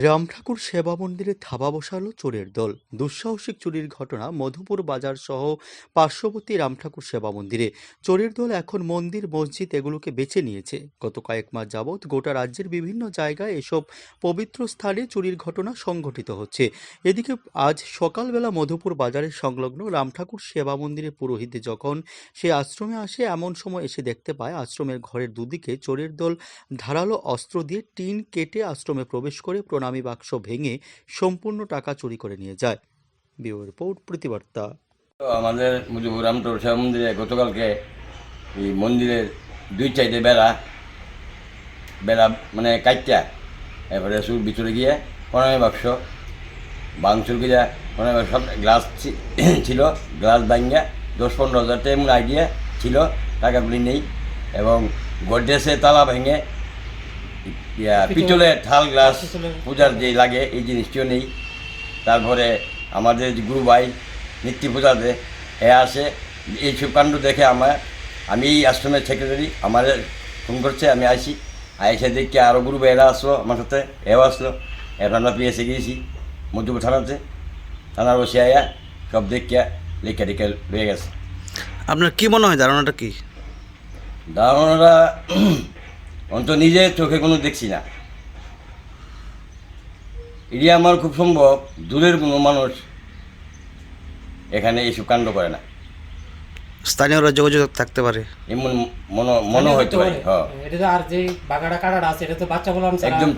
রামঠাকুর সেবা মন্দিরে থাবা বসালো চোরের দল। দুঃসাহসিক চুরির ঘটনা মধুপুর বাজার সহ পার্শ্ববর্তী রামঠাকুর সেবা মন্দিরে। চোরের দল এখন মন্দির মসজিদ এগুলোকে বেছে নিয়েছে। গত কয়েক মাস যাবৎ গোটা রাজ্যের বিভিন্ন জায়গায় এসব পবিত্র স্থানে চুরির ঘটনা সংঘটিত হচ্ছে। এদিকে আজ সকালবেলা মধুপুর বাজারের সংলগ্ন রামঠাকুর সেবা মন্দিরে পুরোহিত যখন সে আশ্রমে আসে, এমন সময় এসে দেখতে পায় আশ্রমের ঘরের দুদিকে চোরের দল ধারালো অস্ত্র দিয়ে টিন কেটে আশ্রমে প্রবেশ করে প্রণামী বাক্স ভেঙে সম্পূর্ণ টাকা চুরি করে নিয়ে যায়। ব্যুরো রিপোর্ট, প্রতিবার্তা। তো আমাদের মধুপুর রামঠাকুর সেবা মন্দিরে গতকালকে এই মন্দিরের দুই সাইডে বেড়া মানে কাটটা, এরপরে সুর ভিতরে গিয়ে প্রণামী বাক্স ভাঙচুর গিয়া প্রণামী বাক্স সব গ্লাস ছিল, গ্লাস ভাঙিয়া 10-15 হাজার টাকা এমন আইডিয়া ছিল, টাকাগুলি নেই। এবং গডরেজে তালা ভেঙে পিতলের থাল গ্লাস পূজার যে লাগে এই জিনিসটিও নেই। তারপরে আমাদের গুরু ভাই নিত্য পূজাতে আসে, এইসব কাণ্ড দেখে আমি এই আশ্রমের সেক্রেটারি আমার ফোন করছে, আমি আসি, এসে দেখি আরও গুরু ভাইয়েরা আসলো আমার সাথে, এও আসলো। এরপর আমরা পিএসে গিয়েছি মধ্যপুর থানাতে, থানার বসে আয়া সব দেখিয়া লেখা টেখা রয়ে গেছে। আপনার কি মনে হয় ধারণাটা কি? ধারণাটা অন্তত নিজে চোখে কোনো দেখছি না। এটি আমার খুব সম্ভব দূরের কোনো মানুষ এখানে এইসব কাণ্ড করে না, স্থানীয়রা যোগাযোগ থাকতে পারে এমন মনে হতে পারে। হ্যাঁ, এটা তো আর যে বাগাটা কাটাটা আছে এটা তো বাচ্চা বললাম একদম